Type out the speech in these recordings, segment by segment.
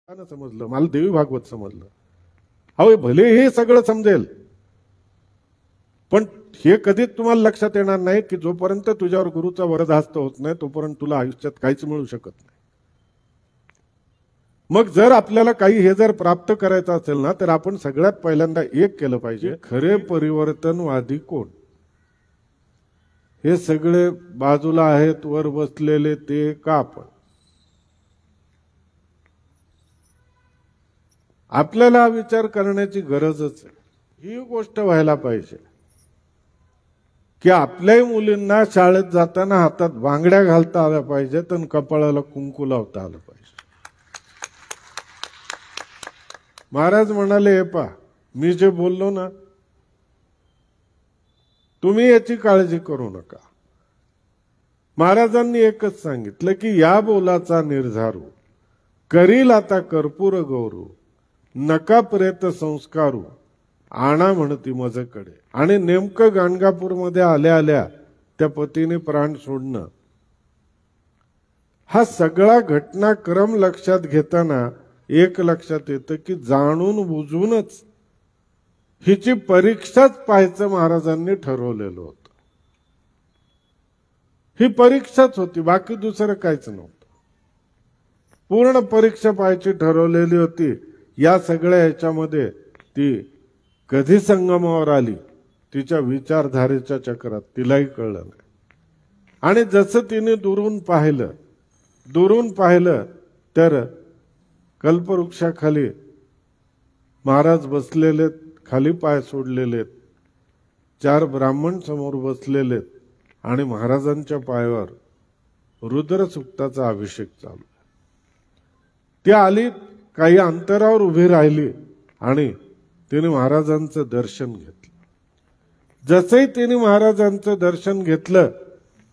समजलं, मला देवी भागवत समजलं. अहो भले हे सगळं समजेल, पण हे कधीच तुम्हाला लक्षात येणार नाही की जोपर्यंत तुझ्यावर गुरुचा वरदहस्त होत नाही तोपर्यंत तुला आयुष्यात काहीच मिळू शकत नाही. मग जर आपल्याला काही हे जर प्राप्त करायचं असेल ना, तर आपण सगळ्यात पहिल्यांदा एक केलं पाहिजे, खरे परिवर्तनवादी कोण? हे सगळे बाजूला आहेत वर बसलेले ते का? आपण आपल्याला विचार करण्याची गरजच आहे. ही गोष्ट व्हायला पाहिजे की आपल्याही मुलींना शाळेत जाताना हातात बांगड्या घालता आल्या पाहिजेत आणि कपाळाला कुंकू लावता आलं पाहिजे. महाराज म्हणाले, हे पहा मी जे बोललो ना, तुम्ही याची काळजी करू नका. महाराजांनी एकच सांगितलं की या बोलाचा निर्धारू करील आता कर्पूर गौरू, नका प्रेत संस्कारू, आणा म्हणती मजकडे. आणि नेमकं गाणगापूरमध्ये आल्या आल्या त्या पतीने प्राण सोडणं, हा सगळा घटनाक्रम लक्षात घेताना एक लक्षात येतं की जाणून बुजूनच हिची परीक्षाच पाहायचं महाराजांनी ठरवलेलं होतं. ही परीक्षाच होती, बाकी दुसरं काहीच नव्हतं. पूर्ण परीक्षा पाहायची ठरवलेली होती. या सगळ्या ह्याच्यामध्ये ती कधी संगमावर आली तिच्या विचारधारेच्या चक्रात तिलाही कळलं नाही. आणि जसं तिने दुरून पाहिलं तर कल्पवृक्षाखाली महाराज बसलेलेत, खाली पाय सोडलेलेत, 4 ब्राह्मण समोर बसलेलेत आणि महाराजांच्या पायावर रुद्रसूक्ताचा अभिषेक चालू आहे. ती आली, काही अंतरावर उभी राहिली आणि तिने महाराजांचं दर्शन घेतलं. जसंही तिने महाराजांचं दर्शन घेतलं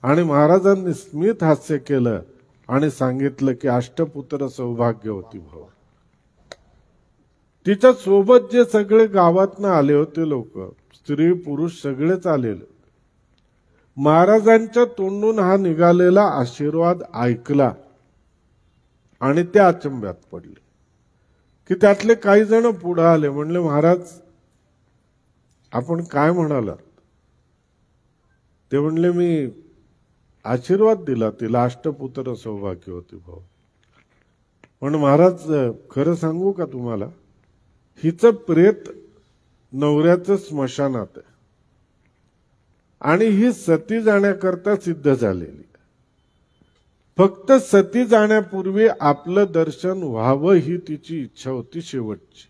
आणि महाराजांनी स्मित हास्य केलं आणि सांगितलं की अष्टपुत्र सौभाग्यवती भव. तिच्या सोबत जे सगळे गावातनं आले होते लोक, स्त्री पुरुष सगळेच आलेले, महाराजांच्या तोंडून हा निघालेला आशीर्वाद ऐकला आणि ते अचंब्यात पडले की त्यातले काही जण पुढे आले. म्हणले, महाराज आपण काय म्हणालात? ते म्हणले, मी आशीर्वाद दिला तिला, अष्टपुत्र सौभाग्यवती भाऊ. पण महाराज खरं सांगू का तुम्हाला, हिचं प्रेत नवऱ्याचं स्मशानात आहे आणि ही सती जाण्याकरता सिद्ध झालेली. फक्त सती जाण्यापूर्वी आपलं दर्शन व्हावं ही तिची इच्छा होती शेवटची.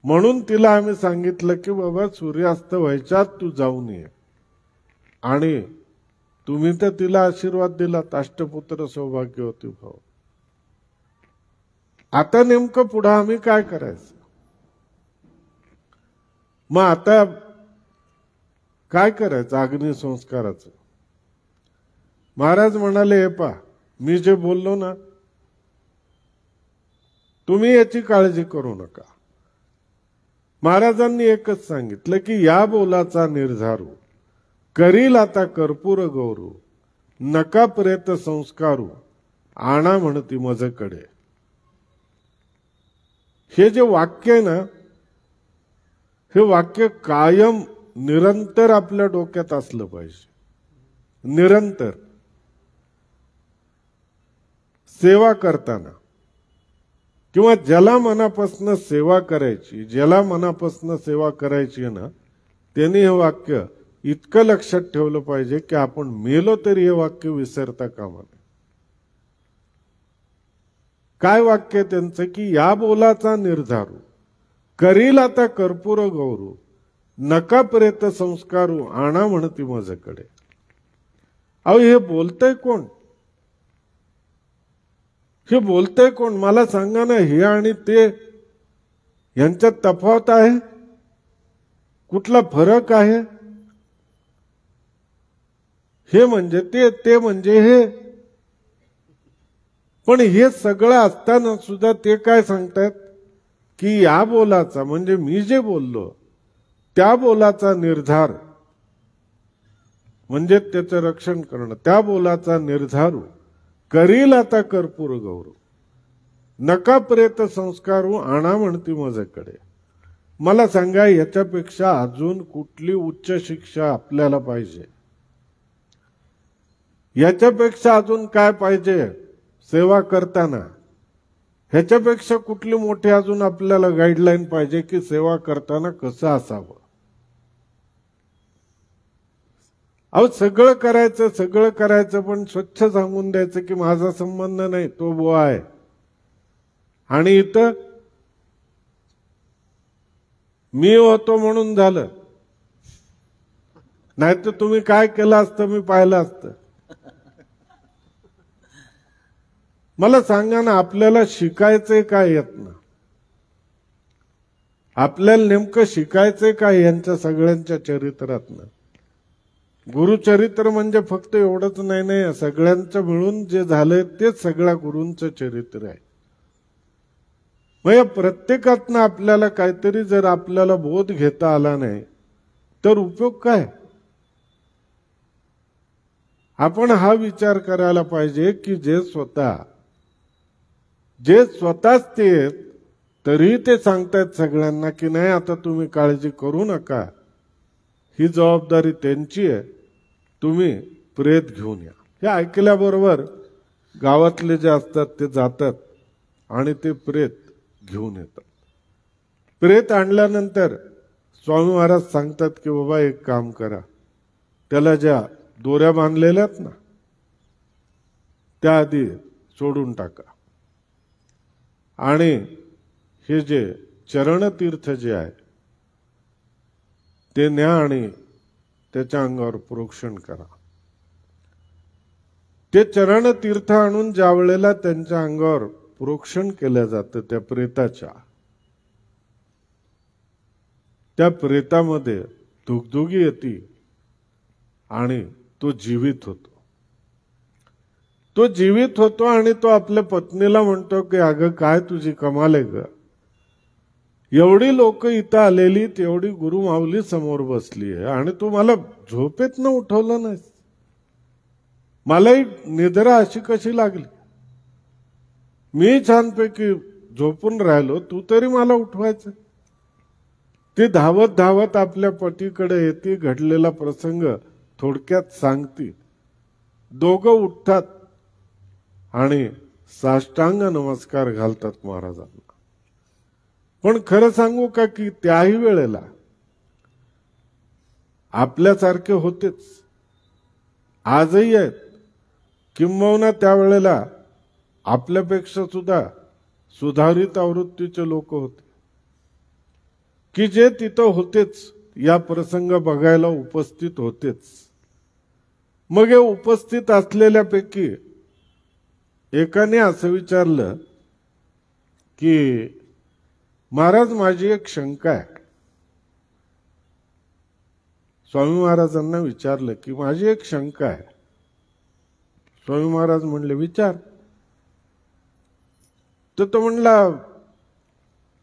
म्हणून तिला आम्ही सांगितलं की बाबा सूर्यास्त व्हायच्यात तू जाऊन ये. आणि तुम्ही तर तिला आशीर्वाद दिलात, अष्टपुत्र सौभाग्यवती भाऊ. आता नेमकं पुढे आम्ही काय करायचं? मग आता काय करायचं अग्निसंस्काराचं? महाराज म्हणाले, हे पहा मी जे बोललो ना, तुम्ही याची काळजी करू नका. महाराजांनी एकच सांगितलं की या बोलाचा निर्धारू करील आता कर्पूर गौरू, नका प्रेत संस्कारू, आणा म्हणती मजकडे. हे जे वाक्य आहे ना, हे वाक्य कायम निरंतर आपल्या डोक्यात असलं पाहिजे. निरंतर सेवा करताना किंवा ज्याला मनापासून सेवा करायची, ज्याला मनापासून सेवा करायची ना, त्यांनी हे वाक्य इतकं लक्षात ठेवलं पाहिजे की आपण मेलो तरी हे वाक्य विसरता कामा नये. काय वाक्य त्यांचं की या बोलाचा निर्धारू करील आता कर्पूर गौरू, नका प्रेत संस्कारू, आणा म्हणती माझ्याकडे. अहो हे बोलतंय कोण? हे बोलतंय कोण? मला सांगा ना. हे आणि ते यांच्यात तफावत आहे? कुठला फरक आहे? हे म्हणजे ते म्हणजे हे. पण हे सगळं असताना सुद्धा ते काय सांगतात की या बोलाचा म्हणजे मी जे बोललो त्या बोलाचा निर्धार म्हणजे त्याचं रक्षण करणं, त्या बोलाचा निर्धारू करील आता कर्पूर गौरव, नका प्रेत संस्कारू आणा म्हणती मजेकडे. मला सांगा, याच्यापेक्षा अजून कुठली उच्च शिक्षा आपल्याला पाहिजे? याच्यापेक्षा अजून काय पाहिजे सेवा करताना? ह्याच्यापेक्षा कुठली मोठी अजून आपल्याला गाईडलाईन पाहिजे की सेवा करताना कसं असावं? अहो, सगळं करायचं पण स्वच्छ सांगून द्यायचं की माझा संबंध नाही, तो बुवा आहे. आणि इथं मी होतो म्हणून झालं, नाहीतर तुम्ही काय केलं असतं मी पाहिलं असतं. मला सांगा ना, आपल्याला शिकायचंय काय यातनं? आपल्याला नेमकं शिकायचंय काय यांच्या सगळ्यांच्या चरित्रातनं? गुरुचरित्र म्हणजे फक्त एवढंच नाही, सगळ्यांचं मिळून जे झालंय तेच सगळ्या गुरूंचं चरित्र आहे. मग या प्रत्येकातनं आपल्याला काहीतरी जर आपल्याला बोध घेता आला नाही तर उपयोग काय? आपण हा विचार करायला पाहिजे की जे स्वतःच ते तरी ते सांगतायत सगळ्यांना की नाही आता तुम्ही काळजी करू नका, ही जबाबदारी त्यांची आहे, तुम्ही प्रेत घेऊन या. हे ऐकल्याबरोबर गावातले जे असतात ते जातात आणि ते प्रेत घेऊन येतात. प्रेत आणल्यानंतर स्वामी महाराज सांगतात की बाबा एक काम करा, त्याला ज्या दोऱ्या बांधलेल्या आहेत ना त्या आधी सोडून टाका आणि हे जे चरणतीर्थ जे आहे ते न्या आणि त्याच्या अंगावर प्रोक्षण करा. ते चरणतीर्थ आणून ज्या वेळेला त्यांच्या अंगावर प्रोक्षण केलं जातं त्या प्रेताच्या, त्या प्रेतामध्ये धुगधुगी येते आणि तो जीवित होतो. तो जीवित होतो आणि तो आपल्या पत्नीला म्हणतो की अगं काय तुझी कमाल आहे ग, एवढी लोक इथं आलेली, तेवढी गुरु माऊली समोर बसली आहे आणि तू मला झोपेतनं उठवलं नाहीस, मलाही निद्रा अशी कशी लागली, मी छानपैकी झोपून राहिलो, तू तरी मला उठवायचं. ती धावत धावत आपल्या पतीकडे येते, घडलेला प्रसंग थोडक्यात सांगते. दोघं उठतात आणि साष्टांग नमस्कार घालतात महाराजांना. पण खरं सांगू का की त्याही वेळेला आपल्यासारखे होतेच, आजही आहेत, किंबहुना त्यावेळेला आपल्यापेक्षा सुद्धा सुधारित आवृत्तीचे लोक होते की जे तिथं होतेच, या प्रसंग बघायला उपस्थित होतेच. मग हे उपस्थित असलेल्यापैकी एकाने असं विचारलं की महाराज माझी एक शंका आहे. स्वामी महाराजांना विचारलं की माझी एक शंका आहे. स्वामी महाराज म्हणले विचार. तर तो म्हणला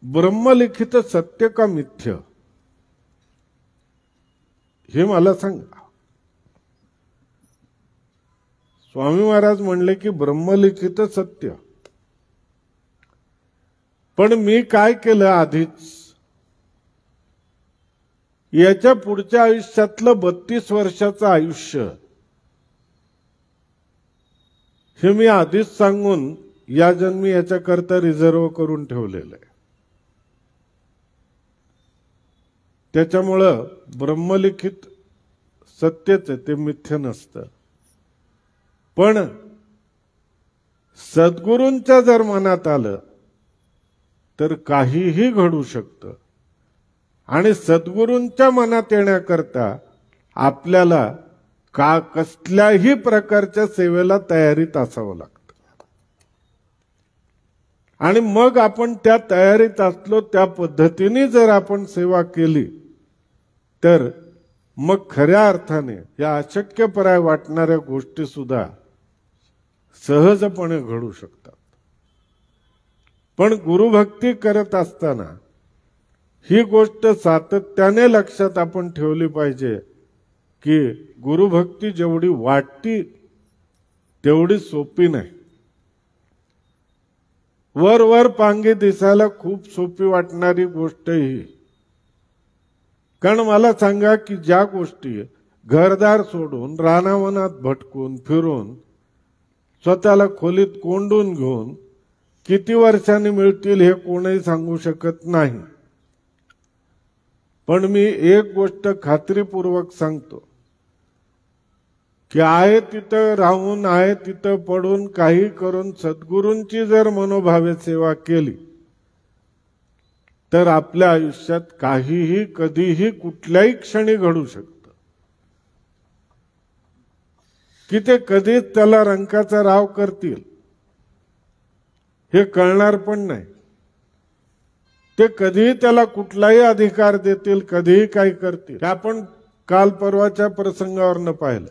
ब्रह्मलिखित सत्य का मिथ्य हे मला सांगा. स्वामी महाराज म्हणले की ब्रह्मलिखित सत्य, पण मी काय केलं आधीच, याच्या पुढच्या आयुष्यातलं 32 वर्षाचं आयुष्य हे मी आधीच सांगून या जन्मी याच्याकरता रिझर्व करून ठेवलेलं आहे. त्याच्यामुळं ब्रह्मलिखित सत्यच आहे, ते मिथ्य नसतं. पण सद्गुरूंच्या जर मनात आलं तर काहीही घडू शकतं आणि सद्गुरूंच्या मनात येण्याकरता आपल्याला कसल्याही प्रकारच्या सेवेला तयारीत असावं लागतं. आणि मग आपण त्या तयारीत असलो, त्या पद्धतीने जर आपण सेवा केली तर मग खऱ्या अर्थाने या अशक्यपराय वाटणाऱ्या गोष्टी सुद्धा सहजपणे घडू शकतात. पण गुरुभक्ती करत असताना ही गोष्ट सातत्याने लक्षात आपण ठेवली पाहिजे की गुरुभक्ती जेवढी वाटती तेवढी सोपी नाही. वर वर पांगी दिसायला खूप सोपी वाटणारी गोष्ट ही, कारण मला सांगा की ज्या गोष्टी घरदार सोडून रानावनात भटकून फिरून स्वतःला खोलीत कोंडून घेऊन किती वर्षांनी मिळतील हे कोणीही सांगू शकत नाही. पण मी एक गोष्ट खात्रीपूर्वक सांगतो की आहे तिथं राहून आहे तिथं पडून काही करून सद्गुरूंची जर मनोभावे सेवा केली तर आपल्या आयुष्यात काहीही कधीही कुठल्याही क्षणी घडू शकतं. की ते कधीच त्याला रंकाचा राव करतील हे कळणार पण नाही. ते कधीही त्याला कुठलाही अधिकार देतील, कधीही काही करतील. आपण काल परवाच्या प्रसंगावरनं पाहिलं.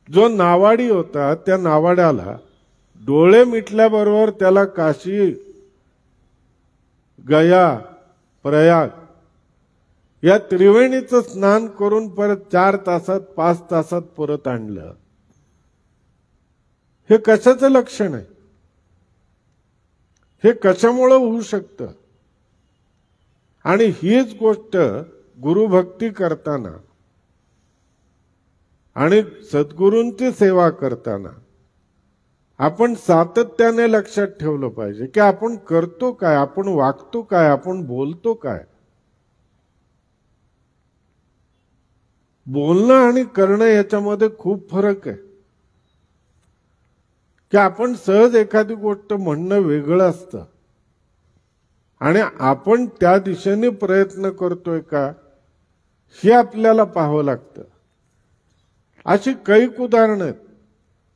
जो नावाडी होता त्या नावाड्याला डोळे मिटल्याबरोबर त्याला काशी, गया, प्रयाग या त्रिवेणीचं स्नान करून परत 4 तासात 5 तासात परत आणलं. हे कशाचं लक्षण आहे? हे कशामुळे होऊ शकतं? आणि हीच गोष्ट गुरुभक्ती करताना आणि सद्गुरूंची सेवा करताना आपण सातत्याने लक्षात ठेवलं पाहिजे की आपण करतो काय, आपण वागतो काय, आपण बोलतो काय. बोलणं आणि करणं याच्यामध्ये खूप फरक आहे. की आपण सहज एखादी गोष्ट म्हणणं वेगळं असतं आणि आपण त्या दिशेने प्रयत्न करतोय का हे आपल्याला पाहावं लागतं. अशी कैक उदाहरणं आहेत.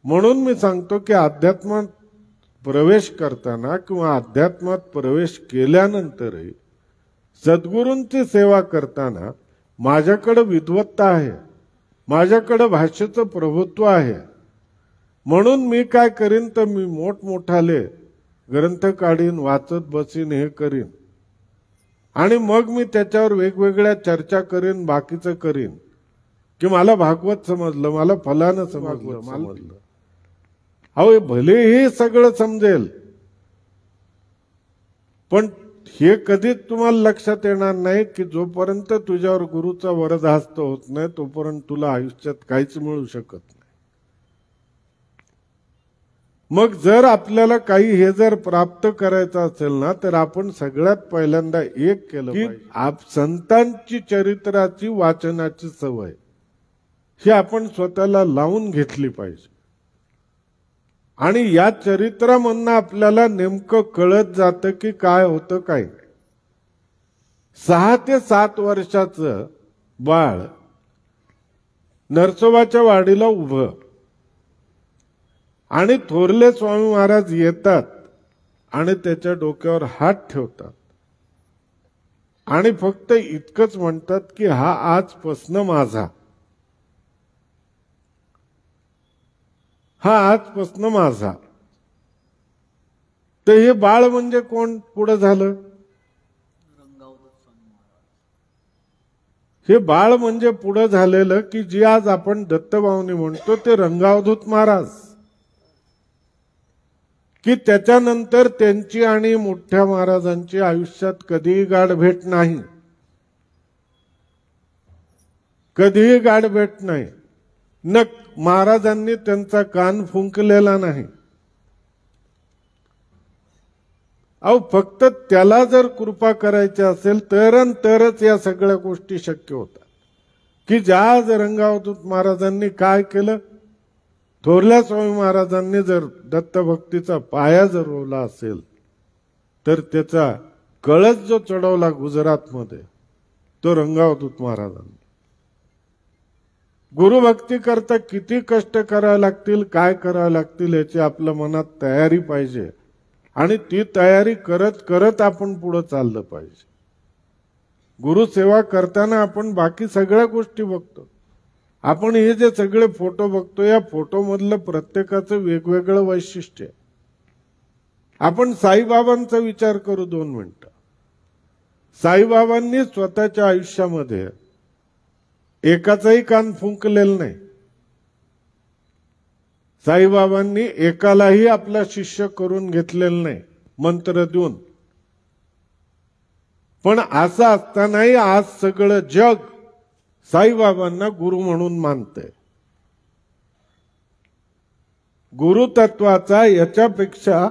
म्हणून मी सांगतो की अध्यात्मात प्रवेश करताना किंवा अध्यात्मात प्रवेश केल्यानंतरही सद्गुरूंची सेवा करताना माझ्याकडे विद्वत्ता आहे, माझ्याकडे भाषेचं प्रभुत्व आहे, म्हणून मी काय करीन तर मी मोठमोठाले ग्रंथ काढीन, वाचत बसीन, हे करीन आणि मग मी त्याच्यावर वेगवेगळ्या चर्चा करीन, बाकीचं करीन की मला भागवत समजलं, मला फलानं समजलं. अहो भले हे सगळं समजेल पण हे कधीच तुम्हाला लक्षात येणार नाही की जोपर्यंत तुझ्यावर गुरुचा वरदहस्त होत नाही तोपर्यंत तुला आयुष्यात काहीच मिळू शकत नाही. मग जर आपल्याला काही हे जर प्राप्त करायचं असेल ना तर आपण सगळ्यात पहिल्यांदा एक केलं की संतांची चरित्राची वाचनाची सवय ही आपण स्वतःला लावून घेतली पाहिजे. आणि या चरित्रामधनं आपल्याला नेमकं कळत जातं की काय होतं काय नाही. 6 ते 7 वर्षाचं बाळ नरसोबाच्या वाडीला उभं आणि थोरले स्वामी महाराज येतात आणि त्याच्या डोक्यावर हात ठेवतात आणि फक्त इतकंच म्हणतात की हा आजपासनं माझा, हा आजपासनं माझा. तर हे बाळ म्हणजे कोण पुढे झालं? हे बाळ म्हणजे पुढे झालेलं की जी आज आपण दत्तभावनी म्हणतो ते रंगावधूत महाराज, की त्याच्यानंतर त्यांची आणि मोठ्या महाराजांची आयुष्यात कधीही गाठभेट नाही, कधीही गाठभेट नाही. न महाराजांनी त्यांचा कान फुंकलेला नाही. अहो फक्त त्याला जर कृपा करायची असेल तरच या सगळ्या गोष्टी शक्य होतात. की ज्या रंगावधूत महाराजांनी काय केलं, थोरल्या स्वामी महाराजांनी जर दत्तभक्तीचा पाया जर रोवला असेल तर त्याचा कळस जो चढवला गुजरातमध्ये तो रंगावधूत महाराजांनी. गुरुभक्ती करता किती कष्ट करावे लागतील, काय करावे लागतील याची आपल्या मनात तयारी पाहिजे आणि ती तयारी करत करत आपण पुढे चाललं पाहिजे. गुरुसेवा करताना आपण बाकी सगळ्या गोष्टी बघतो. आपण हे जे सगळे फोटो बघतो या फोटो मधलं प्रत्येकाचं वेगवेगळं वैशिष्ट्य आहे. आपण साईबाबांचा विचार करू 2 मिनिटं. साईबाबांनी स्वतःच्या आयुष्यामध्ये एकाचाही कान फुंकलेलं नाही. साईबाबांनी एकालाही आपला शिष्य करून घेतलेलं नाही. मंत्र देऊन. पण असं असतानाही आज सगळं जग साईबाबांना गुरु म्हणून मानतंय. गुरुतत्वाचा याच्यापेक्षा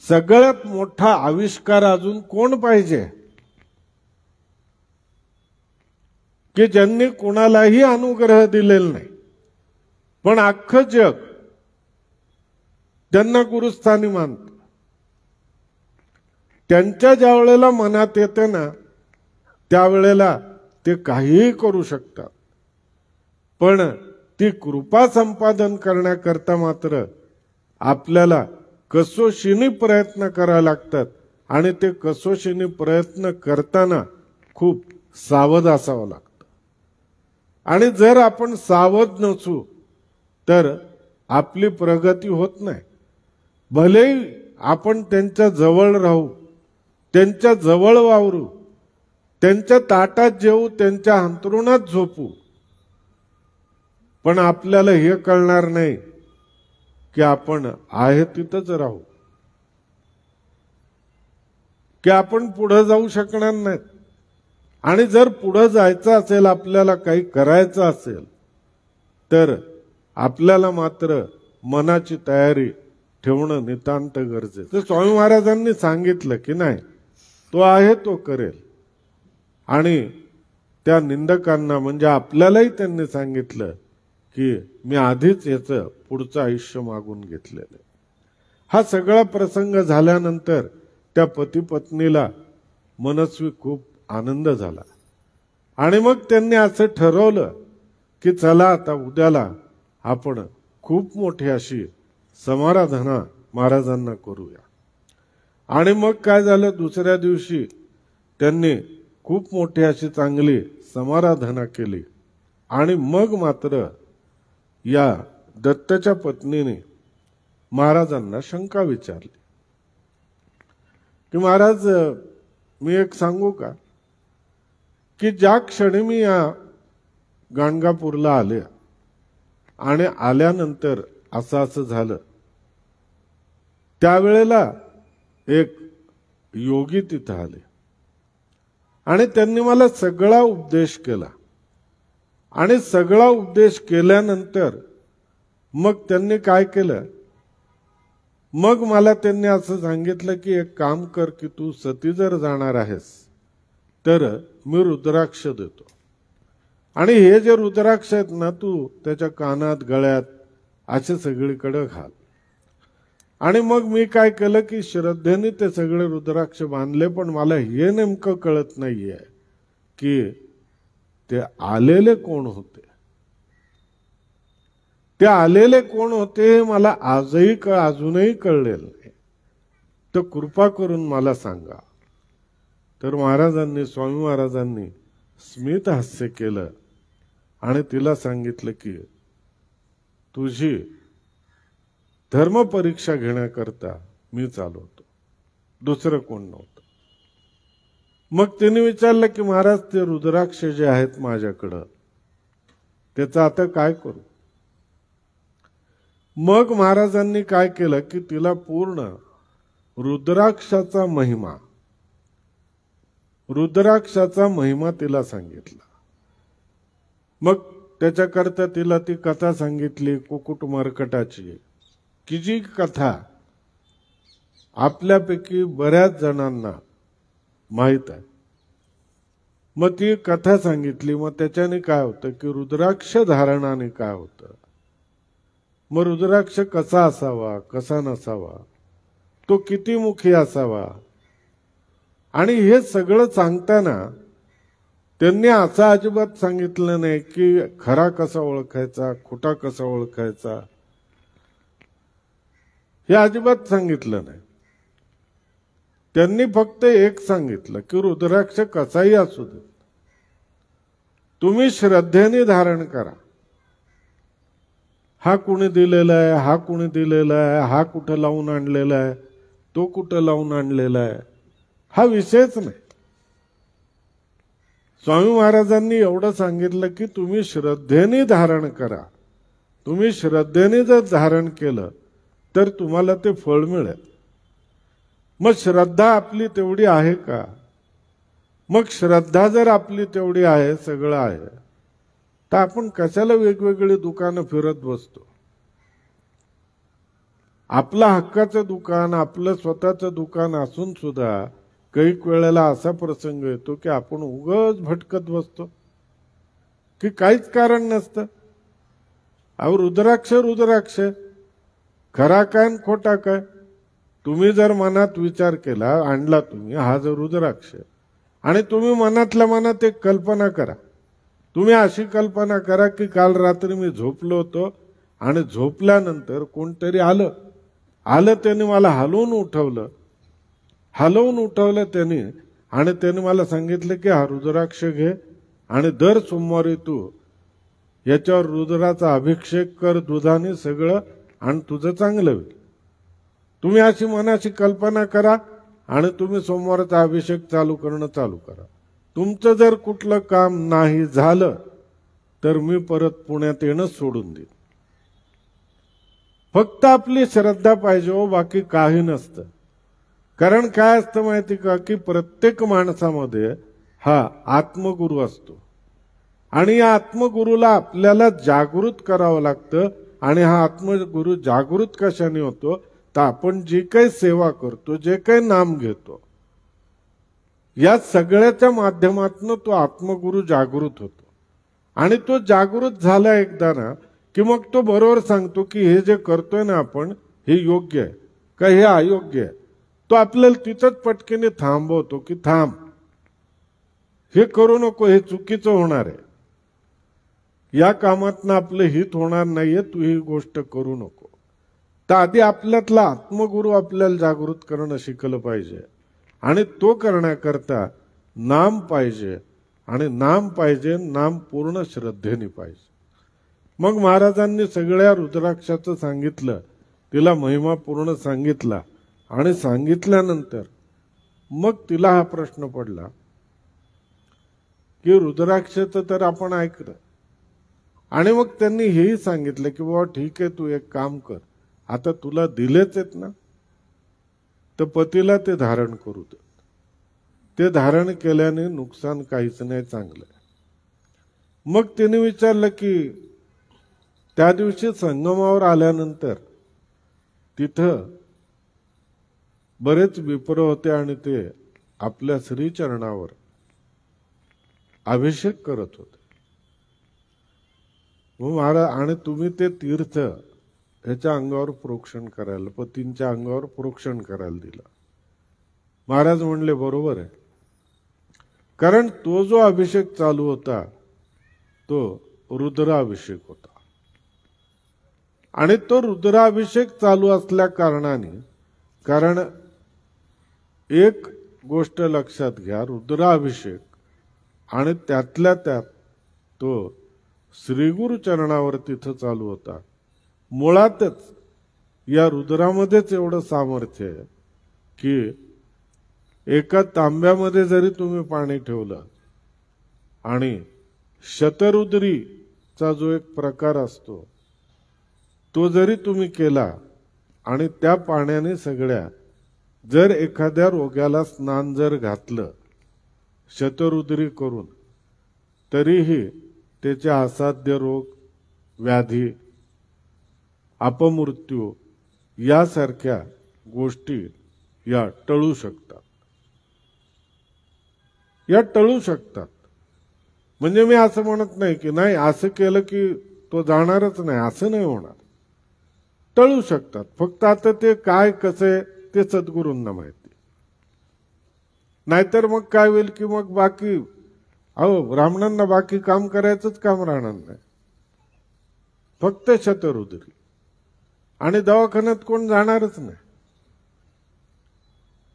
सगळ्यात मोठा आविष्कार अजून कोण पाहिजे की ज्यांनी कोणालाही अनुग्रह दिलेला नाही, पण अख्खं जग त्यांना गुरुस्थानी मानतं. त्यांच्या ज्या वेळेला मनात येते ना त्यावेळेला ते काहीही करू शकतात. पण ती कृपा संपादन करण्याकरता मात्र आपल्याला कसोशीने प्रयत्न करावे लागतात. आणि ते कसोशीने प्रयत्न करताना खूप सावध असावं लागतं. आणि जर आपण सावध नसू तर आपली प्रगती होत नाही. भलेही आपण त्यांच्या जवळ राहू, त्यांच्या जवळ वावरू, त्यांच्या ताटात जेवू, त्यांच्या अंथरुणात झोपू, पण आपल्याला हे कळणार नाही की आपण आहे तिथंच राहू, की आपण पुढे जाऊ शकणार नाहीत. आणि जर पुढे जायचं असेल, आपल्याला काही करायचं असेल, तर आपल्याला मात्र मनाची तयारी ठेवणं नितांत गरजेचं. तर स्वामी महाराजांनी सांगितलं की नाही, तो आहे तो करेल. आणि त्या निंदकांना म्हणजे आपल्यालाही त्यांनी सांगितलं की मी आधीच याचं पुढचं आयुष्य मागून घेतलेलं. हा सगळा प्रसंग झाल्यानंतर त्या पती पत्नीला मनस्वी खूप आनंद झाला. आणि मग त्यांनी असं ठरवलं की चला आता उद्याला आपण खूप मोठी अशी समाराधना महाराजांना करूया. आणि मग काय झालं, दुसऱ्या दिवशी त्यांनी खूप मोठी अशी चांगली समाराधना केली. आणि मग मात्र या दत्तच्या पत्नीने महाराजांना शंका विचारली की महाराज, मी एक सांगू का की ज्या क्षणी मी या गाणगापूरला आले आणि आल्यानंतर असं असं झालं, त्यावेळेला एक योगी तिथं आले आणि त्यांनी मला सगळा उपदेश केला. आणि सगळा उपदेश केल्यानंतर मग त्यांनी काय केलं, मग मला त्यांनी असं सांगितलं की एक काम कर की तू सती जर जाणार आहेस तर मी रुद्राक्ष देतो. आणि हे जे रुद्राक्ष आहेत ना, तू त्याच्या कानात गळ्यात असे सगळीकडे घाल. आणि मग मी काय केलं की श्रद्धेने ते सगळे रुद्राक्ष बांधले. पण मला हे नेमकं कळत नाहीये की ते आलेले कोण होते. ते आलेले कोण होते हे मला अजूनही कळलेलं नाही. तर कृपा करून मला सांगा. तर महाराजांनी, स्वामी महाराजांनी स्मित हास्य केलं आणि तिला सांगितलं की तुझी धर्म परीक्षा घेण्याकरता मीच आलो होतो, दुसरं कोण नव्हतं. मग तिने विचारलं की महाराज, ते रुद्राक्ष जे आहेत माझ्याकडं त्याचं आता काय करू. मग महाराजांनी काय केलं की तिला पूर्ण रुद्राक्षाचा महिमा तिला सांगितला. मग त्याच्याकरता तिला ती कथा सांगितली कुकुट मर्कटाची, की जी कथा आपल्यापैकी बऱ्याच जणांना माहित आहे. मग ती कथा सांगितली. मग त्याच्याने काय होतं की रुद्राक्ष धारणाने काय होतं, मग रुद्राक्ष कसा असावा, कसा नसावा, तो किती मुखी असावा. आणि हे सगळं सांगताना त्यांनी असं अजिबात सांगितलं नाही की खरा कसा ओळखायचा, खोटा कसा ओळखायचा, हे अजिबात सांगितलं नाही. त्यांनी फक्त एक सांगितलं की रुद्राक्ष कसाही असू दे, तुम्ही श्रद्धेने धारण करा. हा कुणी दिलेला आहे, हा कुणी दिलेला आहे, हा कुठं लावून आणलेला आहे, तो कुठं लावून आणलेला आहे, हा विषयच नाही. स्वामी महाराजांनी एवढं सांगितलं की तुम्ही श्रद्धेने धारण करा. तुम्ही श्रद्धेने जर धारण केलं तर तुम्हाला ते फळ मिळेल. मग श्रद्धा आपली तेवढी आहे का? मग श्रद्धा जर आपली तेवढी आहे, सगळं आहे, तर आपण कशाला वेगवेगळी दुकानं फिरत बसतो? आपलं हक्काचं दुकान, आपलं स्वतःचं दुकान असून सुद्धा काही वेळेला असा प्रसंग येतो की आपण उगाच भटकत बसतो की काहीच कारण नसतं. अहो, रुद्राक्ष रुद्राक्ष, खरा काय आणि खोटा काय? तुम्ही जर मनात विचार केला, आणला तुम्ही हा जो रुद्राक्ष, आणि तुम्ही मनातल्या मनात एक कल्पना करा. तुम्ही अशी कल्पना करा की काल रात्री मी झोपलो होतो आणि झोपल्यानंतर कोणतरी आलं त्याने मला हलवून उठवलं त्याने, आणि त्याने मला सांगितलं की हा रुद्राक्ष घे आणि दर सोमवारी तू याच्यावर रुद्राचा अभिषेक कर दुधाने सगळं, आणि तुझं चांगलं होईल. तुम्ही अशी मनाची कल्पना करा आणि तुम्ही सोमवारचा अभिषेक चालू करा. तुमचं जर कुठलं काम नाही झालं तर मी परत पुण्यात येणं सोडून देईन. फक्त आपली श्रद्धा पाहिजे हो, बाकी काही नसतं. कारण काय असतं माहिती का, की प्रत्येक माणसामध्ये हा आत्मगुरु असतो आणि या आत्मगुरूला आपल्याला जागृत करावं लागतं. आणि हा आत्मगुरु जागृत कशाने होतो, तर आपण जे काही सेवा करतो, जे काही नाम घेतो, या सगळ्याच्या माध्यमातून तो आत्मगुरु जागृत होतो. आणि तो जागृत झाला एकदा ना, की मग तो बरोबर सांगतो की हे जे करतोय ना आपण, हे योग्य आहे का हे अयोग्य आहे. तो आपल्याला तिथंच पटकेने थांबवतो की थांब, हे करू नको, हे चुकीचं होणार आहे, या कामातनं आपलं हित होणार नाहीये, तू ही गोष्ट करू नको. तर आधी आपल्यातला आत्मगुरु आपल्याला जागृत करणं शिकलं पाहिजे. आणि तो करण्याकरता नाम पाहिजे, आणि नाम पूर्ण श्रद्धेने पाहिजे. मग महाराजांनी सगळ्या रुद्राक्षाचं सांगितलं, तिला महिमा पूर्ण सांगितला, आणि सांगितल्यानंतर मग तिला हा प्रश्न पडला की रुद्राक्षाचं तर आपण ऐकलं, आणि मग त्यांनी हेही सांगितलं की बाबा ठीक आहे, तू एक काम कर, आता तुला दिलेच आहेत ना, तर पतीला ते धारण करू दे. ते धारण केल्याने नुकसान काहीच नाही, चांगलं. मग तिने विचारलं की त्या दिवशी संगमावर आल्यानंतर तिथं बरेच विप्र होते आणि ते आपल्या श्रीचरणावर अभिषेक करत होते. मग महाराज, आणि तुम्ही ते तीर्थ ह्याच्या अंगावर प्रोक्षण करायला, पतींच्या अंगावर प्रोक्षण करायला दिला. महाराज म्हणले बरोबर आहे, कारण तो जो अभिषेक चालू होता तो रुद्राभिषेक होता. आणि तो रुद्राभिषेक चालू असल्या कारणाने, कारण एक गोष्ट लक्षात घ्या, रुद्राभिषेक आणि त्यातल्या त्यात तो श्रीगुरु चरणावर तिथं चालू होता. मुळातच या रुद्रामध्येच एवढं सामर्थ्य आहे की एका तांब्यामध्ये जरी तुम्ही पाणी ठेवलं आणि शतरुद्रीचा जो एक प्रकार असतो तो जरी तुम्ही केला आणि त्या पाण्याने सगळ्या, जर एखाद्या रोग्याला स्नान जर घातलं शतरुद्री करून, तरीही त्याचे असाध्य रोग, व्याधी, अपमृत्यू यासारख्या गोष्टी या टळू शकतात. म्हणजे मी असं म्हणत नाही की नाही असं केलं की तो जाणारच नाही, असं नाही होणार. टळू शकतात, फक्त आता ते काय कसं ते सद्गुरूंना माहिती. नाहीतर मग काय होईल की मग बाकी ब्राह्मणांना बाकी काम करायचंच काम राहणार नाही, फक्त शतरुद्री. आणि दवाखान्यात कोण जाणारच नाही.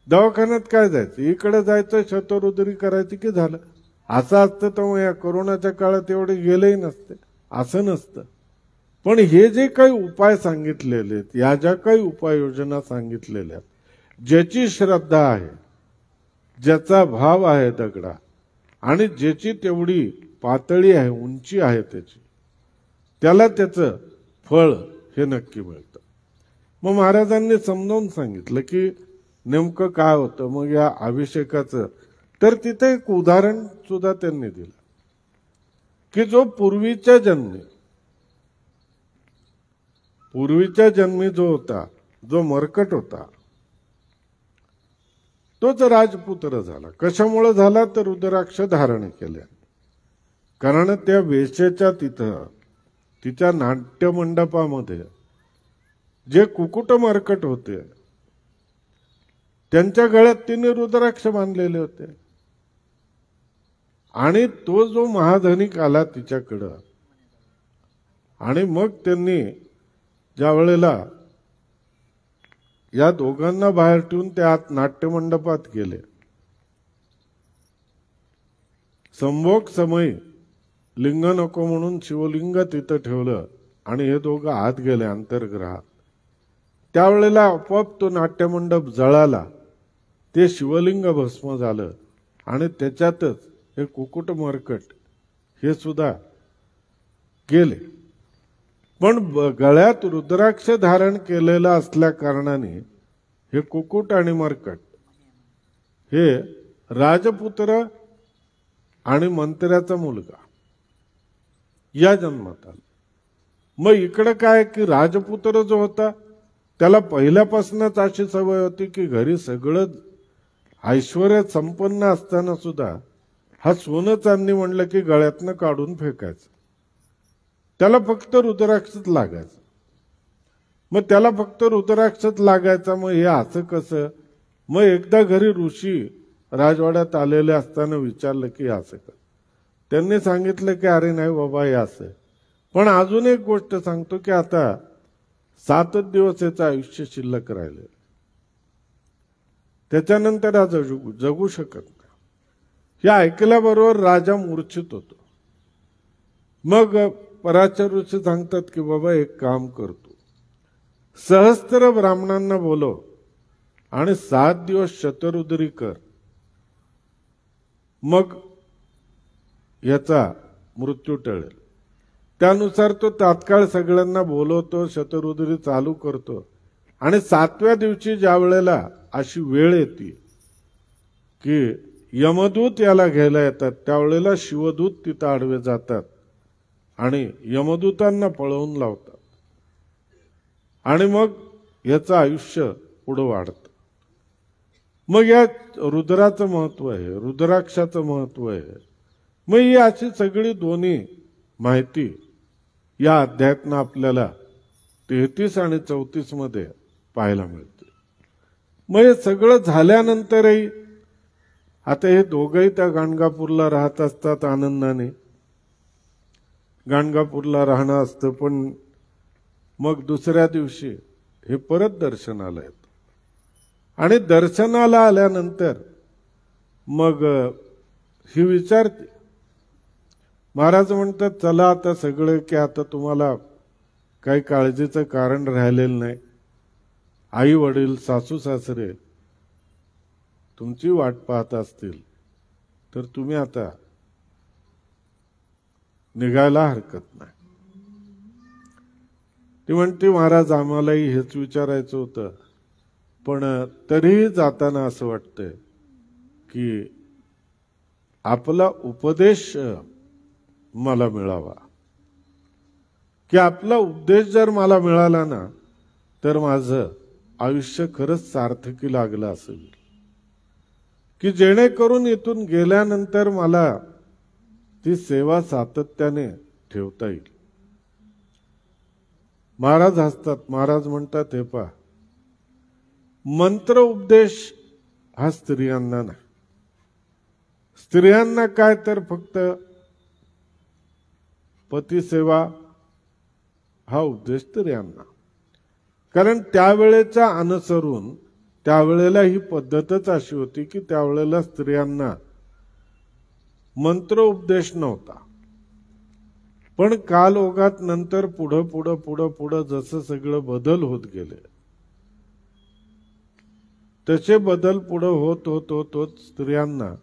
दवाखान्यात काय जायचं, इकडे जायचं शतरुद्री करायची की झालं. असं असतं तर मग या कोरोनाच्या काळात एवढे गेलेही नसते, असं नसतं. पण हे जे काही उपाय सांगितलेले आहेत, या ज्या काही उपाययोजना सांगितलेल्या आहेत, ज्याची श्रद्धा आहे, ज्याचा भाव आहे दगडा, आणि ज्याची तेवढी पातळी आहे, उंची आहे त्याची, त्याला त्याचं फळ हे नक्की मिळतं. मग महाराजांनी समजावून सांगितलं की नेमकं काय होतं मग या अभिषेकाचं, तर तिथे एक उदाहरण सुद्धा त्यांनी दिलं की जो पूर्वीच्या जन्मी जो होता, जो मरकट होता, तोच राजपुत्र झाला. कशामुळे झाला तर रुद्राक्ष धारण केल्या. कारण त्या वेश्येच्या तिच्या नाट्यमंडपामध्ये जे कुकुट मरकट होते त्यांच्या गळ्यात तिने रुद्राक्ष बांधलेले होते. आणि तो जो महाधनिक आला तिच्याकडं, आणि मग त्यांनी ज्या वेळेला या दोघांना बाहेर ठेवून त्या आत नाट्यमंडपात गेले, संभोग समय लिंग नको म्हणून शिवलिंग तिथं ठेवलं आणि हे दोघं आत गेले अंतर्ग्रहात. त्यावेळेला आपोआप तो नाट्यमंडप जळाला, ते शिवलिंग भस्म झालं आणि त्याच्यातच हे कुकुट मरकट हे सुद्धा गेले. पण गळ्यात रुद्राक्ष धारण केलेलं असल्या कारणाने हे कुकुट आणि मरकट हे राजपुत्र आणि मंत्र्याचा मुलगा या जन्मात आला. मग इकडे काय की राजपुत्र जो होता त्याला पहिल्यापासूनच अशी सवय होती की घरी सगळं ऐश्वर्य संपन्न असताना सुद्धा हा सोनं चांदी म्हणलं की गळ्यातनं काढून फेकायचं. त्याला फक्त रुद्राक्षच लागायचं. मग त्याला फक्त रुद्राक्षच लागायचा. मग हे असं कसं? मग एकदा घरी ऋषी राजवाड्यात आलेले असताना विचारलं की असं का? त्यांनी सांगितलं की अरे नाही बाबा हे असं. पण अजून एक गोष्ट सांगतो की आता 7 दिवस याचं आयुष्य शिल्लक राहिले, त्याच्यानंतर हा जगू शकत नाही. हे ऐकल्याबरोबर राजा मूर्छित होतो. मग पराशर ऋषी सांगतात की बाबा एक काम करतो, सहस्त्र ब्राह्मणांना बोलव आणि 7 दिवस शतरुद्री कर, मग याचा मृत्यू टळेल. त्यानुसार तो तात्काळ सगळ्यांना बोलवतो, शतरुद्री चालू करतो. आणि 7व्या दिवशी ज्या वेळेला अशी वेळ येते की यमदूत याला घ्यायला येतात, त्यावेळेला शिवदूत तिथं आडवे जातात आणि यमदूतांना पळवून लावतात. आणि मग याचं आयुष्य पुढं वाढतं. मग या रुद्राचं महत्व आहे, रुद्राक्षाचं महत्व आहे. मग ही अशी सगळी दोन्ही माहिती या अध्यायातनं आपल्याला 33 आणि 34 मध्ये पाहायला मिळते. मग हे सगळं झाल्यानंतरही आता हे दोघंही त्या गाणगापूरला राहत असतात आनंदाने. गाणगापूरला राहणं असतं. पण मग दुसऱ्या दिवशी हे परत दर्शनाला येतात. आणि दर्शनाला आल्यानंतर मग ही विचारते, महाराज म्हणतात चला आता सगळे की आता तुम्हाला काही काळजीचं कारण राहिलेलं नाही. आई वडील सासू सासरे तुमची वाट पाहत असतील तर तुम्ही आता निघायला हरकत नाही. ती म्हणते महाराज आम्हालाही हेच विचारायचं होतं, पण तरीही जाताना असं वाटतंय की आपला उपदेश मला मिळावा, की आपला उपदेश जर मला मिळाला ना तर माझं आयुष्य खरंच सार्थकी लागलं असेल, की जेणेकरून इथून गेल्यानंतर मला ती सेवा सातत्याने ठेवता येईल. महाराज हसतात. महाराज म्हणतात हे पहा, मंत्र उपदेश हा स्त्रियांना नाही. स्त्रियांना काय तर फक्त पतिसेवा हा उपदेश स्त्रियांना. कारण त्यावेळेचा अनुसरून त्यावेळेला ही पद्धतच अशी होती की त्यावेळेला स्त्रियांना मंत्र उपदेश नव्हता. पण कालओघात नंतर पुढं पुढं पुढं पुढं जसं सगळं बदल होत गेले तसे बदल पुढं होत होत होत होत स्त्रियांना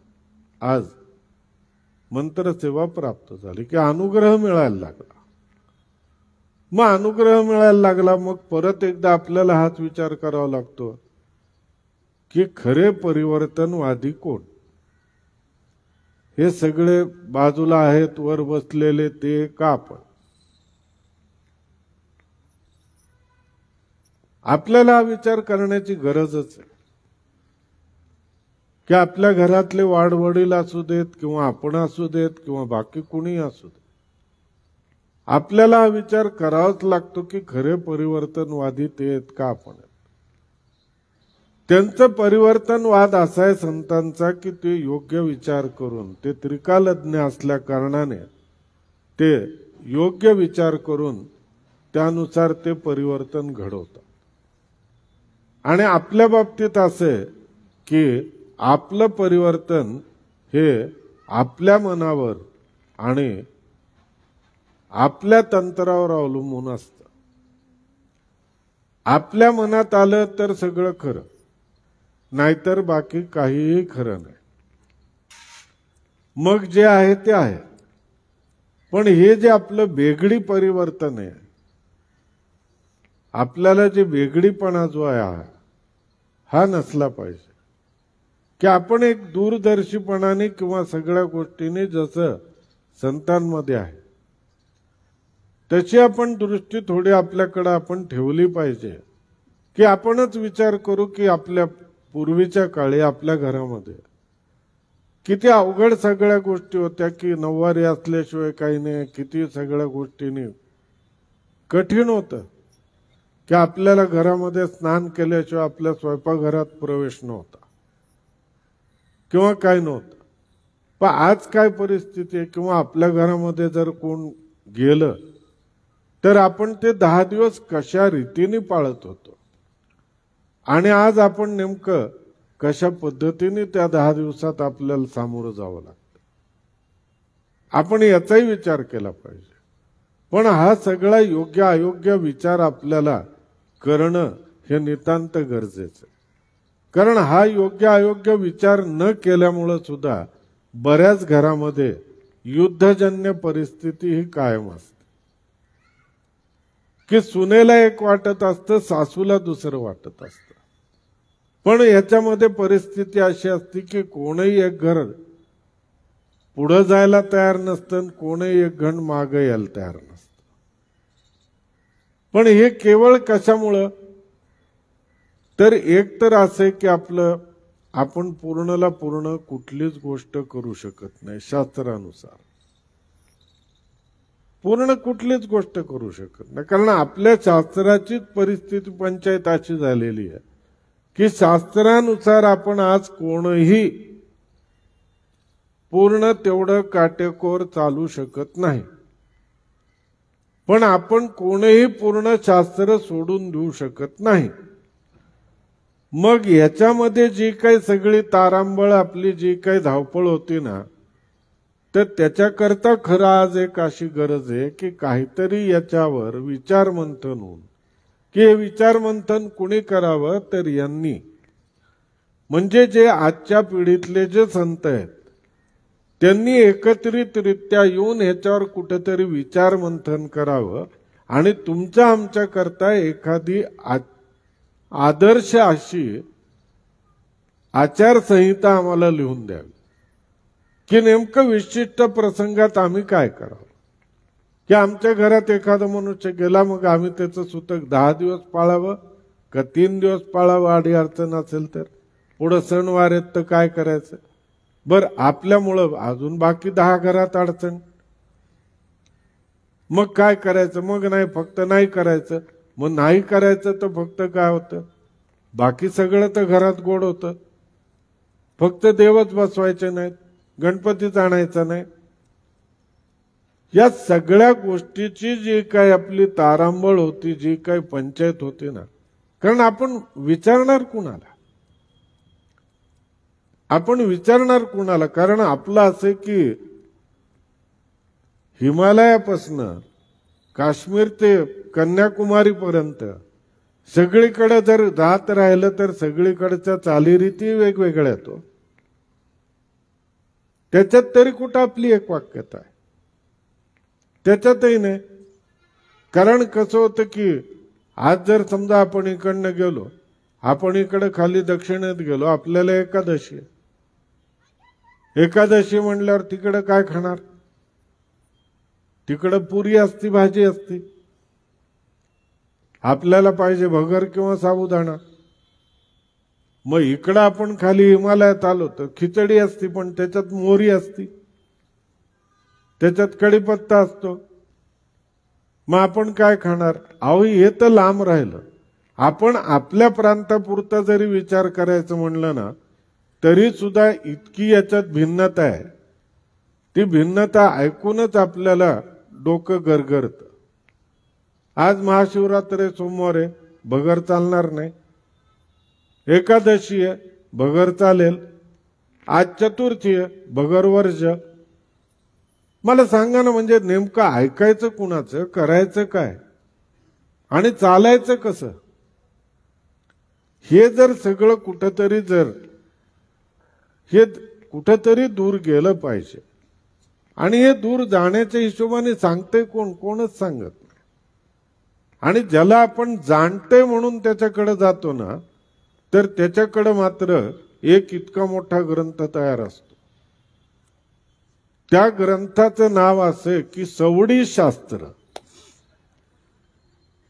आज मंत्रसेवा प्राप्त झाली, की अनुग्रह मिळायला लागला. मग अनुग्रह मिळायला लागला. मग परत एकदा आपल्याला हाच विचार करावा लागतो की खरे परिवर्तनवादी कोण? हे सगळे बाजूला आहेत वर बसलेले ते का आपण? आपल्याला विचार करण्याची गरजच आहे की आपल्या घरातले वाडवडील असू देत किंवा आपण असू देत किंवा बाकी कुणी असू देत, आपल्याला हा विचार करावाच लागतो की खरे परिवर्तनवादी ते आहेत का आपण? त्यांचं परिवर्तनवाद असा आहे संतांचा की ते योग्य विचार करून, ते त्रिकालज्ञ असल्या कारणाने ते योग्य विचार करून त्यानुसार ते परिवर्तन घडवतात. आणि आपल्या बाबतीत असे की आपलं परिवर्तन हे आपल्या मनावर आणि आपल्या तंत्रावर अवलंबून असतं. आपल्या मनात आलं तर सगळं खरं, नाहीतर बाकी काहीही खरं नाही. मग जे आहे ते आहे. पण हे जे आपलं बेगडी परिवर्तन आहे, आपल्याला जे वेगळीपणा जो आहे हा नसला पाहिजे की आपण एक दूरदर्शीपणाने किंवा सगळ्या गोष्टीने जसं संतांमध्ये आहे तशी आपण दृष्टी थोडी आपल्याकडे आपण ठेवली पाहिजे की आपणच विचार करू की आपल्या पूर्वीच्या काळी आपल्या घरामध्ये किती अवघड सगळ्या गोष्टी होत्या की नऊवारी असल्याशिवाय काही नाही, किती सगळ्या गोष्टींनी कठीण होतं की आपल्याला घरामध्ये स्नान केल्याशिवाय आपल्या स्वयंपाकघरात प्रवेश नव्हता किंवा काय नव्हतं. पण आज काय परिस्थिती आहे किंवा आपल्या घरामध्ये जर कोण गेलं तर आपण ते 10 दिवस कशा रीतीने पाळत होतो आणि आज आपण नेमकं कशा पद्धतीने त्या 10 दिवसात आपल्याला सामोरं जावं लागतं. आपण याचाही विचार केला पाहिजे. पण हा सगळा योग्य अयोग्य विचार आपल्याला करणं हे नितांत गरजेचं आहे. कारण हा योग्य अयोग्य विचार न केल्यामुळे सुद्धा बऱ्याच घरामध्ये युद्धजन्य परिस्थिती ही कायम असते की सुनेला एक वाटत असतं, सासूला दुसरं वाटत असतं. पण याच्यामध्ये परिस्थिती अशी असते की कोणही एक घर पुढे जायला तयार नसतं, कोणही एक घण मागे यायला तयार नसतं. पण हे केवळ कशामुळं? तर एक तर असे की आपण पूर्णला पूर्ण कुठलीच गोष्ट करू शकत नाही शास्त्रानुसार. पूर्ण कुठलीच गोष्ट करू शकत नाही, कारण आपल्या शास्त्राचीच परिस्थिती पंचायत अशी झालेली आहे की शास्त्रानुसार आपण आज कोणही पूर्ण तेवढं काटेकोर चालू शकत नाही. पण आपण कोणीही पूर्ण शास्त्र सोडून देऊ शकत नाही. मग याच्यामध्ये जी काही सगळी तारांबळ आपली जी काही धावपळ होती ना, तर त्याच्याकरता खरं आज एक अशी गरज आहे की काहीतरी याच्यावर विचार मंथन होऊन, की हे विचार मंथन कुणी करावं? तर यांनी, म्हणजे जे आजच्या पिढीतले जे संत आहेत त्यांनी एकत्रितरित्या येऊन ह्याच्यावर कुठेतरी विचार मंथन करावं आणि तुमच्या आमच्या करता एखादी आदर्श अशी आचारसंहिता आम्हाला लिहून द्यावी की नेमकं विशिष्ट प्रसंगात आम्ही काय करावं. की आमच्या घरात एखादा मनुष्य गेला, मग आम्ही त्याचं सुतक 10 दिवस पाळावं का 3 दिवस पाळावं? आडी अडचण असेल तर पुढं सणवार आहेत तर काय करायचं? बर, आपल्यामुळं अजून बाकी 10 घरात अडचण, मग काय करायचं? मग नाही, फक्त नाही करायचं. मग नाही करायचं तर फक्त काय होतं? बाकी सगळं तर घरात गोड होतं. फक्त देवच बसवायचे नाहीत, गणपतीच आणायचा नाही. या सगळ्या गोष्टीची जी काही आपली तारांबळ होती, जी काही पंचायत होती ना, कारण आपण विचारणार कुणाला? आपण विचारणार कुणाला? कारण आपलं असं की हिमालयापासनं काश्मीर ते कन्याकुमारी पर्यंत सगळीकडे जर जात राहिलं तर सगळीकडच्या चालीरीती वेगवेगळ्या आहेत. त्याच्यात तरी कुठं आपली एक वाक्यता आहे? त्याच्यातही नाही. कारण कसं होतं की आज जर समजा आपण इकडनं गेलो आपण इकडे खाली दक्षिणेत गेलो, आपल्याला एकादशी आहे. एकादशी म्हणल्यावर तिकडे काय खाणार? तिकडे पुरी असती, भाजी असती. आपल्याला पाहिजे भगर किंवा साबुदाणा. मग इकडं आपण खाली हिमालयात आलो तर खिचडी असती, पण त्याच्यात मोहरी असती, त्याच्यात कढीपत्ता असतो. मग आपण काय खाणार? अहो, हे तर लांब राहिलं. आपण आपल्या प्रांतापुरता जरी विचार करायचं म्हणलं ना, तरी सुद्धा इतकी याच्यात भिन्नता आहे. ती भिन्नता ऐकूनच आपल्याला डोकं गरगरतं. आज महाशिवरात्र सोमवार आहे, भगर चालणार नाही. एकादशी आहे, भगर चालेल. आज चतुर्थी आहे, भगर वर्ज. मला सांगा ना, म्हणजे नेमकं ऐकायचं कुणाचं, करायचं काय आणि चालायचं कसं? हे जर सगळं कुठंतरी दूर गेलं पाहिजे. आणि हे दूर जाण्याच्या हिशोबाने सांगते कोण? कोणच सांगत नाही. आणि ज्याला आपण जाणते म्हणून त्याच्याकडे जातो ना, तर त्याच्याकडे मात्र एक इतका मोठा ग्रंथ तयार असतो. त्या ग्रंथाचं नाव असे की सवडी शास्त्र.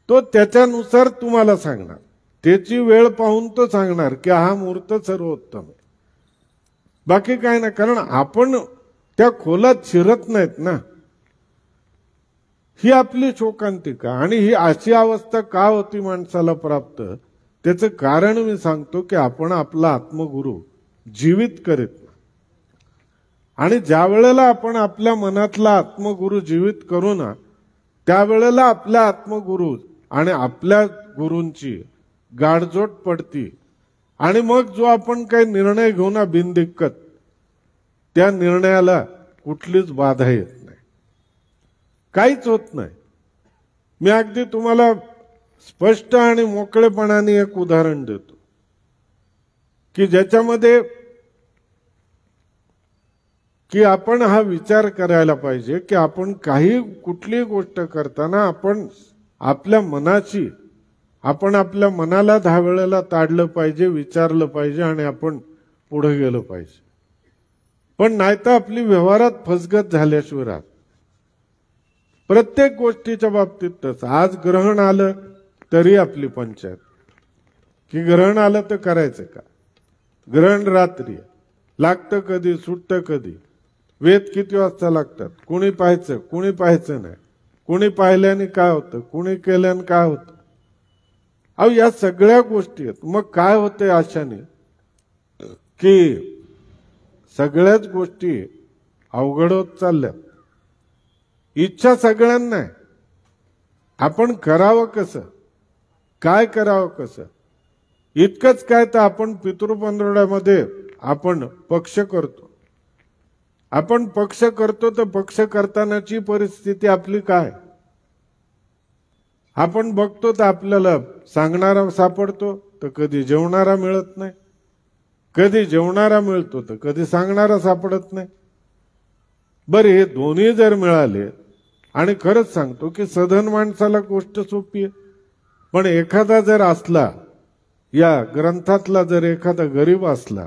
तो त्याच्यानुसार तुम्हाला सांगणार, त्याची वेळ पाहून तो सांगणार की हा मुहूर्त सर्वोत्तम आहे. बाकी काय नाही, कारण आपण त्या खोलात शिरत नाहीत ना. ही आपली शोकांतिका. आणि ही अशी अवस्था का होती माणसाला प्राप्त, त्याचं कारण मी सांगतो की आपण आपला आत्मगुरु जीवित करीत नाही. आणि ज्या वेळेला आपण आपल्या मनातला आत्मगुरु जीवित करू ना, त्यावेळेला आपल्या आत्मगुरु आणि आपल्या गुरूंची गाडजोड पडती. आणि मग जो आपण काही निर्णय घेऊ ना बिनदिक्कत, त्या निर्णयाला कुठलीच बाधा येत नाही, काहीच होत नाही. मी अगदी तुम्हाला स्पष्ट आणि मोकळेपणाने एक उदाहरण देतो की ज्याच्यामध्ये की आपण हा विचार करायला पाहिजे की आपण कुठलीही गोष्ट करताना आपण आपल्या मनाला 10 वेळेला ताडलं पाहिजे, विचारलं पाहिजे आणि आपण पुढे गेलो पाहिजे. पण नाहीतर आपली व्यवहारात फसगत झाल्याशिवाय राहत. प्रत्येक गोष्टीच्या बाबतीतच. आज ग्रहण आलं तरी आपली पंचायत की ग्रहण आलं तर करायचं का? ग्रहण रात्री लागतं कधी, सुटतं कधी, वेद किती वाजता लागतात, कुणी पाहायचं कुणी पाहायचं नाही, कुणी पाहिल्याने काय होतं, कुणी केल्याने काय होतं. अहो, या सगळ्या गोष्टी आहेत. मग काय होतंय अशाने की सगळ्याच गोष्टी अवघड होत चालल्यात. इच्छा सगळ्यांना आहे. आपण करावं कसं, काय करावं कसं? इतकंच काय तर आपण पितृपंधरवड्यामध्ये आपण पक्ष करतो. आपण पक्ष करतो तर पक्ष करतानाची परिस्थिती आपली काय? आपण बघतो तर आपल्याला सांगणारा सापडतो तर कधी जेवणारा मिळत नाही, कधी जेवणारा मिळतो तर कधी सांगणारा सापडत नाही. बरं, हे दोन्ही जर मिळाले, आणि खरंच सांगतो की सधन माणसाला गोष्ट सोपी आहे. पण एखादा जर असला, या ग्रंथातला जर एखादा गरीब असला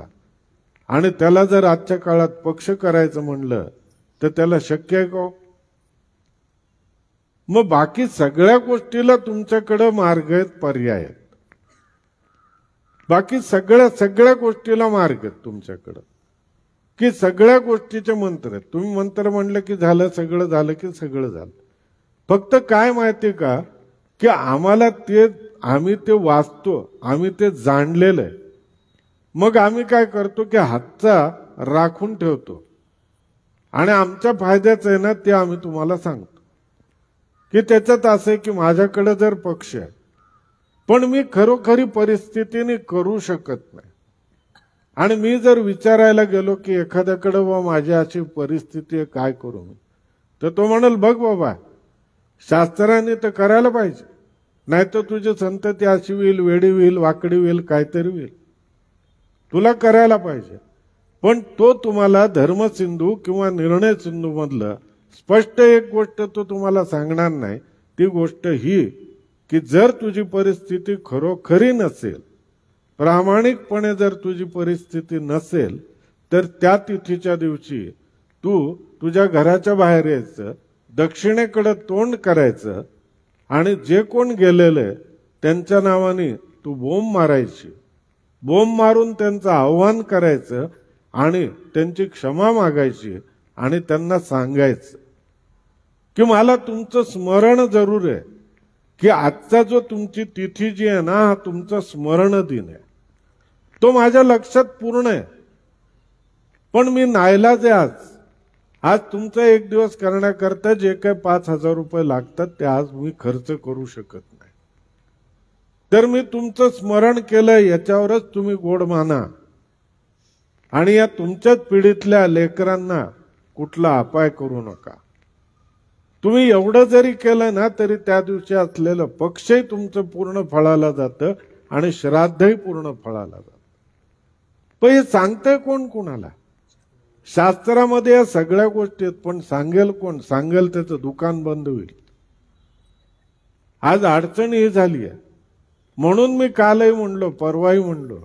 आणि त्याला जर आजच्या काळात पक्ष करायचं म्हणलं तर त्याला शक्य आहे का? मग बाकी सगळ्या गोष्टीला तुमच्याकडे मार्ग आहेत, पर्याय आहेत. बाकी सगळ्या गोष्टीला मार्ग आहेत तुमच्याकडे, की सगळ्या गोष्टीचे मंत्र आहेत. तुम्ही मंत्र म्हणलं की झालं, सगळं झालं की सगळं झालं. फक्त काय माहिती का की आम्ही ते वाचतो, आम्ही ते जाणलेलं आहे. मग आम्ही काय करतो की हातचा राखून ठेवतो आणि आमच्या फायद्याचं आहे ना ते आम्ही तुम्हाला सांगतो की त्याच्यात असं आहे की माझ्याकडे जर पक्ष आहे पण मी खरोखरी परिस्थितीने करू शकत नाही. आणि मी जर विचारायला गेलो की एखाद्याकडे माझी अशी परिस्थिती आहे, काय करू मी, तर तो म्हणाल बघ बाबा, शास्त्राने तर करायला पाहिजे, नाहीतर तुझी संतती अशी होईल, वेडी होईल, वाकडी होईल, काहीतरी होईल. तुला करायला पाहिजे. पण तो तुम्हाला धर्मसिंधू किंवा निर्णय सिंधू मधलं स्पष्ट एक गोष्ट तो तुम्हाला सांगणार नाही. ती गोष्ट ही की जर तुझी परिस्थिती खरोखरी नसेल प्रामाणिकपणे जर तुझी परिस्थिती नसेल तर त्या तिथीच्या दिवशी तू तुझ्या घराच्या बाहेर यायचं, दक्षिणेकडे तोंड करायचं आणि जे कोण गेलेले त्यांच्या नावाने तू बोंब मारायची. बोंब मारून त्यांचं आव्हान करायचं आणि त्यांची क्षमा मागायची आणि त्यांना सांगायचं की मला तुमचं स्मरण जरूर आहे, की आजचा जो तुमची तिथी जी आहे ना, हा तुमचा स्मरण दिन आहे, तो माझ्या लक्षात पूर्ण आहे. पण मी नाईलाज आहे आज तुमचा एक दिवस करण्याकरता जे काही 5,000 रुपये लागतात ते आज मी खर्च करू शकत नाही. तर मी तुमचं स्मरण केलं याच्यावरच तुम्ही गोड माना आणि या तुमच्याच पिढीतल्या लेकरांना कुठला अपाय करू नका. तुम्ही एवढं जरी केलं ना तरी त्या दिवशी असलेलं पक्षही तुमचं पूर्ण फळाला जातं आणि श्राद्धही पूर्ण फळाला जातं. पण हे सांगतंय कोण कुणाला? शास्त्रामध्ये या सगळ्या गोष्टी आहेत, पण सांगेल कोण? सांगेल त्याचं दुकान बंद होईल. आज अडचण ही झाली आहे. म्हणून मी कालही म्हणलो, परवाही म्हणलो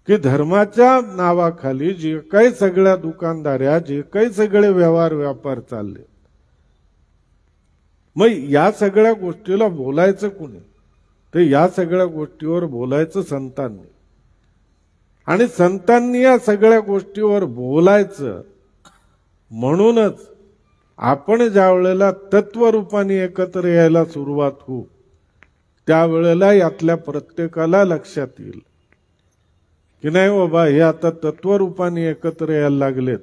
की धर्माच्या नावाखाली जे काही सगळ्या दुकानदाऱ्या, जे काही सगळे व्यापार चालले, मग या सगळ्या गोष्टीला बोलायचं कोणी? तर या सगळ्या गोष्टीवर बोलायचं संतांनी. आणि संतांनी या सगळ्या गोष्टीवर बोलायचं. म्हणूनच आपण ज्या वेळेला तत्वरूपाने एकत्र यायला सुरुवात होऊ त्यावेळेला यातल्या प्रत्येकाला लक्षात येईल की नाही बाबा, हे आता तत्वरूपाने एकत्र यायला लागलेत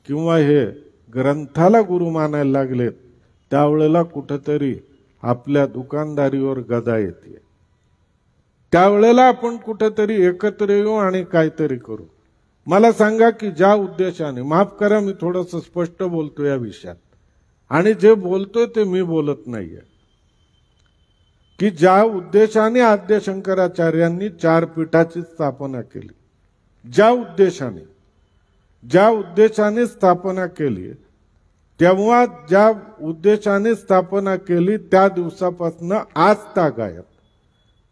किंवा हे ग्रंथाला गुरु मानायला लागलेत, त्यावेळेला कुठंतरी आपल्या दुकानदारीवर गदा येते. त्यावेळेला आपण कुठंतरी एकत्र येऊ आणि काहीतरी करू. मला सांगा की ज्या उद्देशाने, माफ करा मी थोडंसं स्पष्ट बोलतो या विषयात, आणि जे बोलतोय ते मी बोलत नाहीये, की ज्या उद्देशाने आद्य शंकराचार्यांनी 4 पीठाची स्थापना केली, ज्या उद्देशाने स्थापना केली, तेव्हा ज्या उद्देशाने स्थापना केली त्या दिवसापासून आज तागायत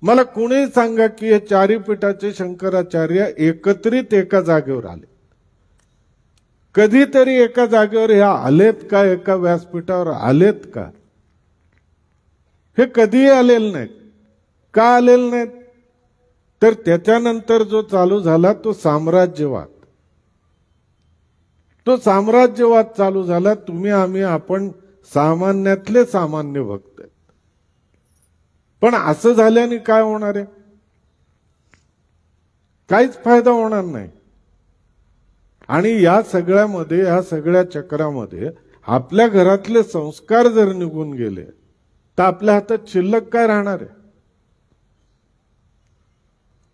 मला कोणीही सांगा की हे 4 पीठाचे शंकराचार्य एकत्रित एका जागेवर आले. कधीतरी एका जागेवर ह्या आलेत का? एका व्यासपीठावर आलेत का? हे कधीही आलेले नाहीत. का आलेले नाहीत? तर त्याच्यानंतर जो चालू झाला तो साम्राज्यवाद. तो साम्राज्यवाद चालू झाला. तुम्ही आम्ही आपण सामान्यातले सामान्य भक्त. पण असं झाल्याने काय होणार आहे? काहीच फायदा होणार नाही. आणि या सगळ्यामध्ये, या सगळ्या चक्रामध्ये आपल्या घरातले संस्कार जर निघून गेले तर आपल्या हातात शिल्लक काय राहणार आहे?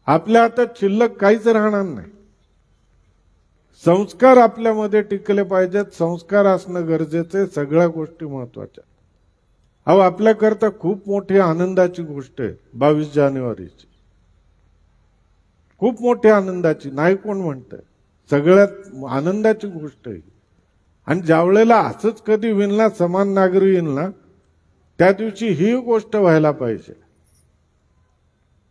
आपल्या हातात शिल्लक काहीच राहणार नाही. संस्कार आपल्यामध्ये टिकले पाहिजेत. संस्कार असणं गरजेचं आहे. सगळ्या गोष्टी महत्वाच्या. अहो, आपल्याकरता खूप मोठी आनंदाची गोष्ट आहे 22 जानेवारीची. खूप मोठी आनंदाची, नाही कोण म्हणतंय, सगळ्यात आनंदाची गोष्ट आहे. आणि ज्या वेळेला असंच कधी होईल ना, समान नागरी येईल ना, त्या दिवशी ही गोष्ट व्हायला पाहिजे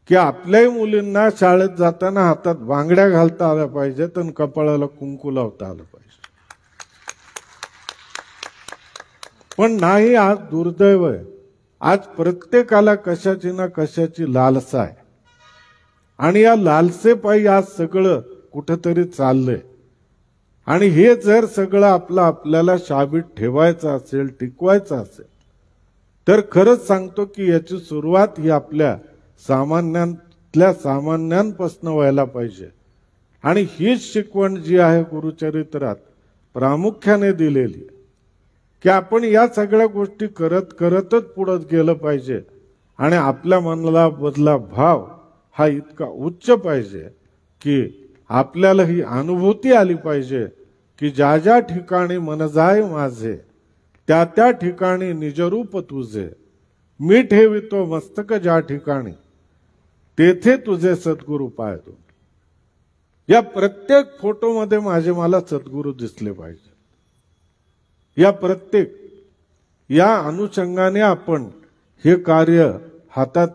की आपल्याही मुलींना शाळेत जाताना हातात बांगड्या घालता आल्या पाहिजेत आणि कपाळाला कुंकू लावता आलं पाहिजे. पण नाही, आज दुर्दैव आहे. आज प्रत्येकाला कशाची ना कशाची लालसा आहे आणि या लालसेपायी आज सगळं कुठेतरी चाललंय. आणि हे जर सगळं आपल्याला शाबीत ठेवायचं असेल, टिकवायचं असेल, तर खरंच सांगतो की याची सुरुवात ही आपल्या सामान्यातल्या सामान्यांपासून व्हायला पाहिजे. आणि हीच शिकवण जी आहे गुरुचरित्रात प्रामुख्याने दिलेली की आपण या सगळ्या गोष्टी करतच पुढे गेलं पाहिजे. आणि आपल्या मनाला बदला भाव हा इतका उच्च पाहिजे की आपल्याला ही अनुभूती आली पाहिजे की ज्या ज्या ठिकाणी मन जाय माझे त्या त्या ठिकाणी निजरूप तुझे, मी ठेवितो मस्तक ज्या ठिकाणी तेथे तुझे सद्गुरू पाय दोन. या प्रत्येक फोटोमध्ये मला सद्गुरू दिसले पाहिजे. या अनुषंगाने आपण हे कार्य हातात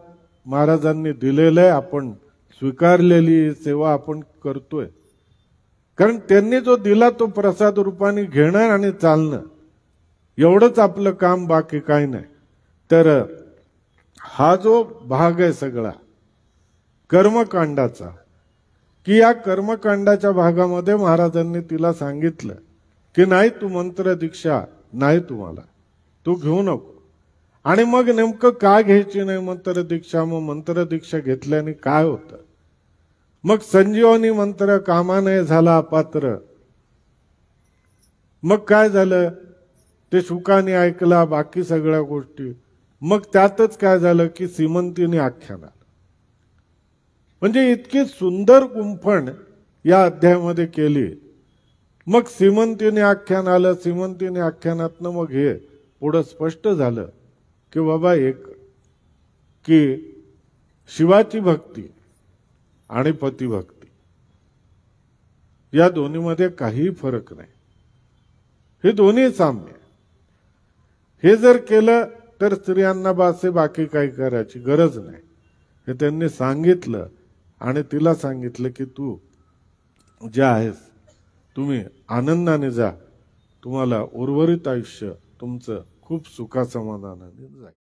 महाराजांनी दिलेलं आहे, आपण स्वीकारलेली सेवा आपण करतोय. कारण त्यांनी जो दिला तो प्रसाद रूपाने घेणं आणि चालणं एवढंच आपलं काम, बाकी काही नाही. तर हा जो भाग आहे सगळा कर्मकांडाचा, की या कर्मकांडाच्या भागामध्ये महाराजांनी तिला सांगितलं की नाही, तू मंत्र दीक्षा नाही, तुम्हाला तू घेऊ नको. आणि मग नेमकं का घ्यायची नाही मंत्र दीक्षा? मग मंत्र दीक्षा घेतल्याने काय होतं? मग संजीवनी मंत्र कामाने झाला अपात्र. मग काय झालं? ते शुकाने ऐकला, बाकी सगळ्या गोष्टी. मग त्यातच काय झालं की सीमंतीने आख्यान आलं. म्हणजे इतकी सुंदर गुंफण या अध्यायामध्ये केली. मग सीमंतीने आख्यान आलं. सीमंतीने आख्यानातनं मग हे पुढं स्पष्ट झालं की बाबा एक की शिवाची भक्ती आणि पतिभक्ती या दोन्हीमध्ये काही फरक नाही. हे दोन्ही साम्य. हे जर केलं तर स्त्रियांना बासे, बाकी काही करायची गरज नाही. हे त्यांनी सांगितलं आणि तिला सांगितलं की तू जे आहेस तुम्ही आनंदाने जा, तुम्हाला उर्वरित आयुष्य तुमचं खूप सुखासमाधानाने जाईल.